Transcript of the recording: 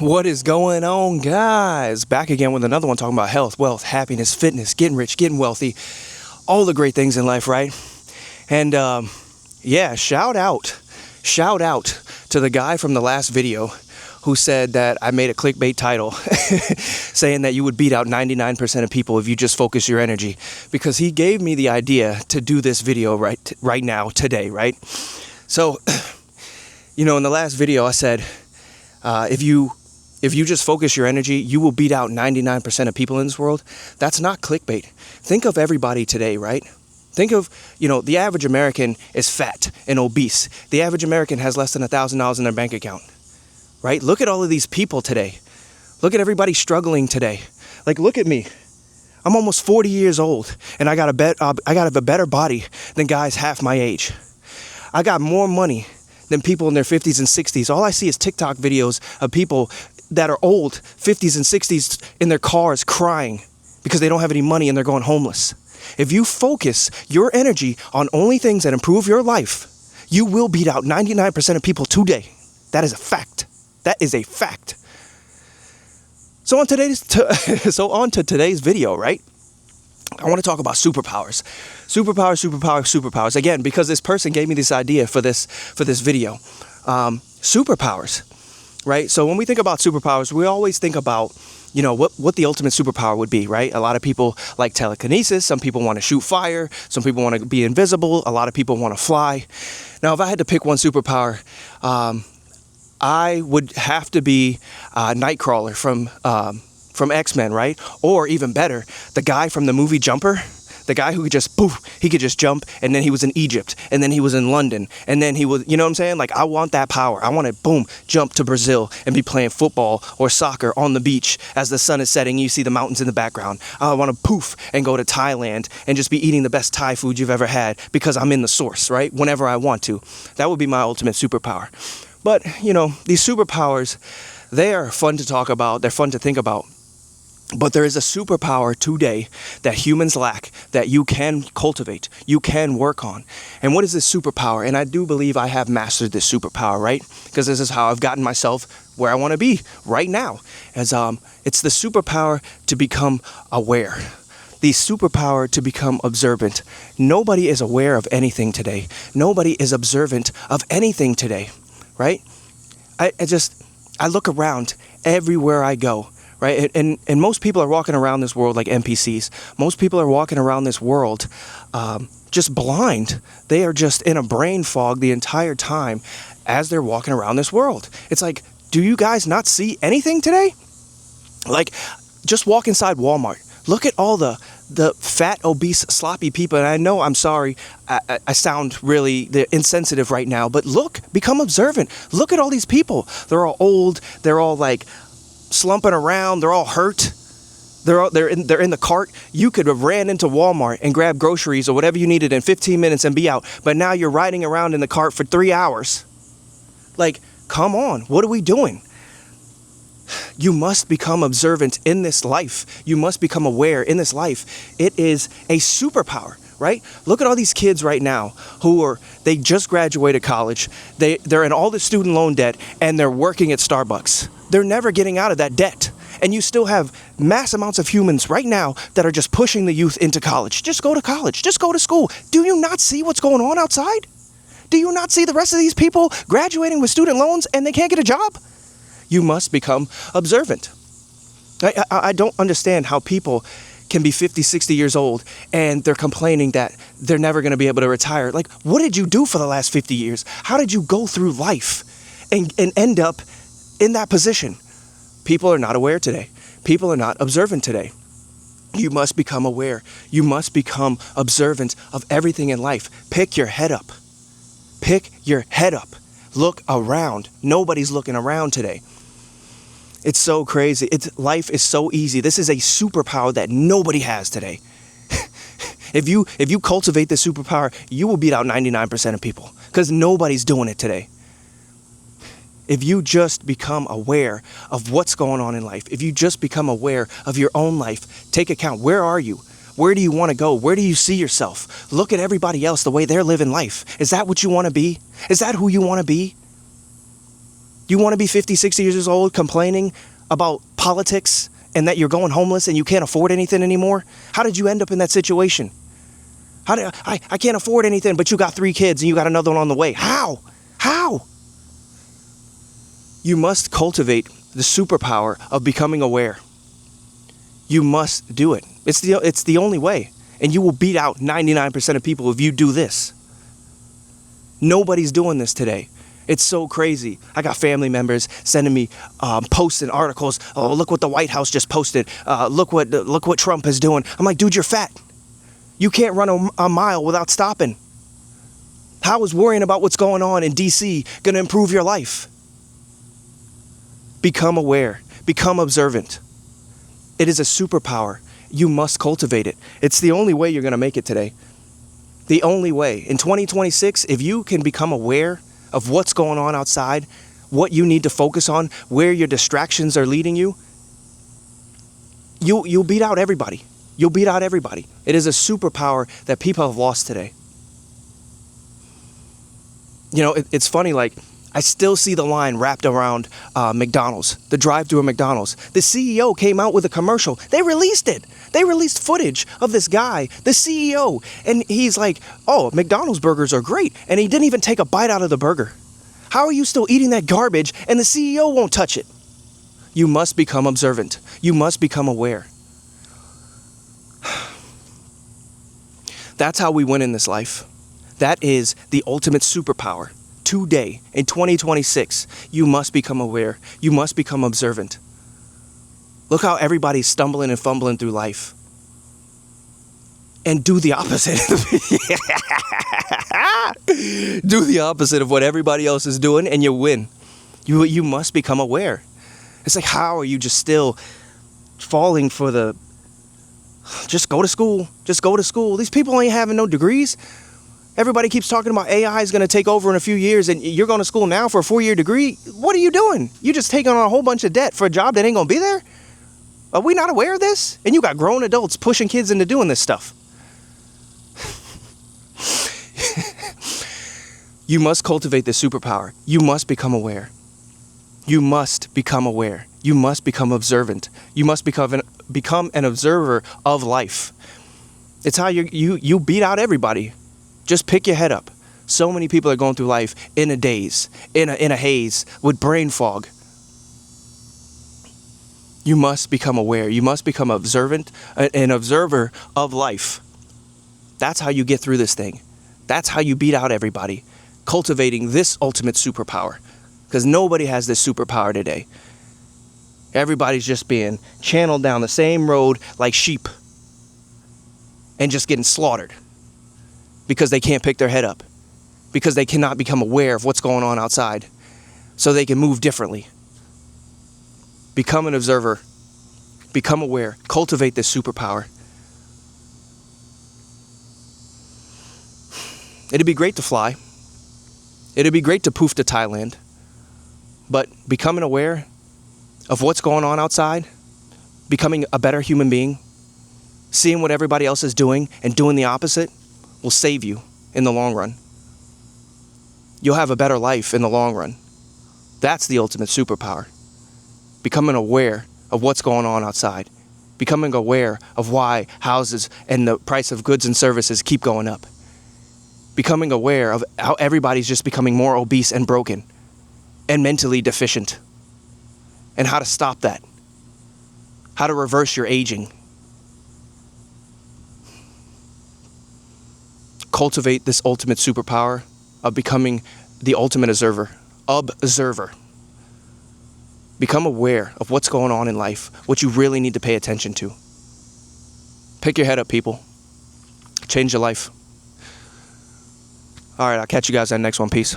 What is going on, guys? Back again with another one talking about health, wealth, happiness, fitness, getting rich, getting wealthy, all the great things in life, right? And yeah, shout out to the guy from the last video who said that I made a clickbait title saying that you would beat out 99% of people if you just focus your energy, because he gave me the idea to do this video right now, today, right? So, in the last video I said, if you just focus your energy, you will beat out 99% of people in this world. That's not clickbait. Think of everybody today, right? Think of, the average American is fat and obese. The average American has less than $1,000 in their bank account, right? Look at all of these people today. Look at everybody struggling today. Like, look at me. I'm almost 40 years old, and I got a better body than guys half my age. I got more money than people in their 50s and 60s. All I see is TikTok videos of people that are old, 50s and 60s, in their cars crying because they don't have any money and they're going homeless. If you focus your energy on only things that improve your life, you will beat out 99% of people today. That is a fact. That is a fact. So on to today's video, right? I want to talk about superpowers. Superpowers. Again, because this person gave me this idea for this video. Superpowers, right? So when we think about superpowers, we always think about, what the ultimate superpower would be, right? A lot of people like telekinesis. Some people want to shoot fire. Some people want to be invisible. A lot of people want to fly. Now, if I had to pick one superpower, I would have to be Nightcrawler from X-Men, right? Or even better, the guy from the movie Jumper, the guy who could just jump, and then he was in Egypt, and then he was in London, and then he was, you know what I'm saying? Like, I want that power. I want to, jump to Brazil and be playing football or soccer on the beach as the sun is setting. You see the mountains in the background. I want to and go to Thailand and just be eating the best Thai food you've ever had because I'm in the source, right? Whenever I want to. That would be my ultimate superpower. But, these superpowers, they are fun to talk about. They're fun to think about. But there is a superpower today that humans lack that you can cultivate, you can work on. And what is this superpower? And I do believe I have mastered this superpower, right? Because this is how I've gotten myself where I want to be right now. It's the superpower to become aware. The superpower to become observant. Nobody is aware of anything today. Nobody is observant of anything today, right? I look around everywhere I go. Right? And most people are walking around this world like NPCs. Most people are walking around this world just blind. They are just in a brain fog the entire time as they're walking around this world. It's like, do you guys not see anything today? Like, just walk inside Walmart. Look at all the fat, obese, sloppy people. And I know, I'm sorry, I sound really insensitive right now, but become observant. Look at all these people. They're all old. They're all like slumping around, they're all hurt, they're in the cart. You could have ran into Walmart and grabbed groceries or whatever you needed in 15 minutes and be out, but now you're riding around in the cart for 3 hours. Like, come on, what are we doing? You must become observant in this life. You must become aware in this life. It is a superpower, right? Look at all these kids right now they just graduated college. They're in all the student loan debt and they're working at Starbucks. They're never getting out of that debt. And you still have mass amounts of humans right now that are just pushing the youth into college. Just go to college. Just go to school. Do you not see what's going on outside? Do you not see the rest of these people graduating with student loans and they can't get a job? You must become observant. I don't understand how people can be 50, 60 years old and they're complaining that they're never going to be able to retire. Like, what did you do for the last 50 years? How did you go through life and end up in that position? People are not aware today. People are not observant today. You must become aware. You must become observant of everything in life. Pick your head up. Pick your head up. Look around. Nobody's looking around today. It's so crazy. Life is so easy. This is a superpower that nobody has today. If you cultivate this superpower, you will beat out 99% of people because nobody's doing it today. If you just become aware of what's going on in life, if you just become aware of your own life, take account. Where are you? Where do you want to go? Where do you see yourself? Look at everybody else, the way they're living life. Is that what you want to be? Is that who you want to be? You want to be 50, 60 years old complaining about politics and that you're going homeless and you can't afford anything anymore? How did you end up in that situation? I can't afford anything, but you got 3 kids and you got another one on the way. How? How? You must cultivate the superpower of becoming aware. You must do it. It's the only way. And you will beat out 99% of people if you do this. Nobody's doing this today. It's so crazy. I got family members sending me posts and articles. Oh, look what the White House just posted. Look what Trump is doing. I'm like, dude, you're fat. You can't run a mile without stopping. How is worrying about what's going on in DC going to improve your life? Become aware. Become observant. It is a superpower. You must cultivate it. It's the only way you're going to make it today. The only way. In 2026, if you can become aware of what's going on outside, what you need to focus on, where your distractions are leading you, you'll beat out everybody. You'll beat out everybody. It is a superpower that people have lost today. You know, it's funny, like, I still see the line wrapped around McDonald's, the drive-thru of McDonald's. The CEO came out with a commercial. They released it. They released footage of this guy, the CEO, and he's like, oh, McDonald's burgers are great. And he didn't even take a bite out of the burger. How are you still eating that garbage and the CEO won't touch it? You must become observant. You must become aware. That's how we win in this life. That is the ultimate superpower. Today, in 2026, you must become aware. You must become observant. Look how everybody's stumbling and fumbling through life. And do the opposite. Do the opposite of what everybody else is doing and you win. You must become aware. It's like, how are you just still falling for the, just go to school. Just go to school. These people ain't having no degrees. Everybody keeps talking about AI is going to take over in a few years and you're going to school now for a 4-year degree. What are you doing? You just taking on a whole bunch of debt for a job that ain't going to be there? Are we not aware of this? And you got grown adults pushing kids into doing this stuff. You must cultivate this superpower. You must become aware. You must become aware. You must become observant. You must become an observer of life. It's how you beat out everybody. Just pick your head up. So many people are going through life in a daze, in a haze, with brain fog. You must become aware. You must become observant, an observer of life. That's how you get through this thing. That's how you beat out everybody. Cultivating this ultimate superpower. Because nobody has this superpower today. Everybody's just being channeled down the same road like sheep. And just getting slaughtered. Because they can't pick their head up. Because they cannot become aware of what's going on outside. So they can move differently. Become an observer. Become aware. Cultivate this superpower. It'd be great to fly. It'd be great to poof to Thailand. But becoming aware of what's going on outside, becoming a better human being, seeing what everybody else is doing and doing the opposite will save you in the long run. You'll have a better life in the long run. That's the ultimate superpower. Becoming aware of what's going on outside. Becoming aware of why houses and the price of goods and services keep going up. Becoming aware of how everybody's just becoming more obese and broken and mentally deficient. And how to stop that. How to reverse your aging. Cultivate this ultimate superpower of becoming the ultimate observer. Become aware of what's going on in life, what you really need to pay attention to. Pick your head up, people. Change your life. All right, I'll catch you guys on the next one. Peace.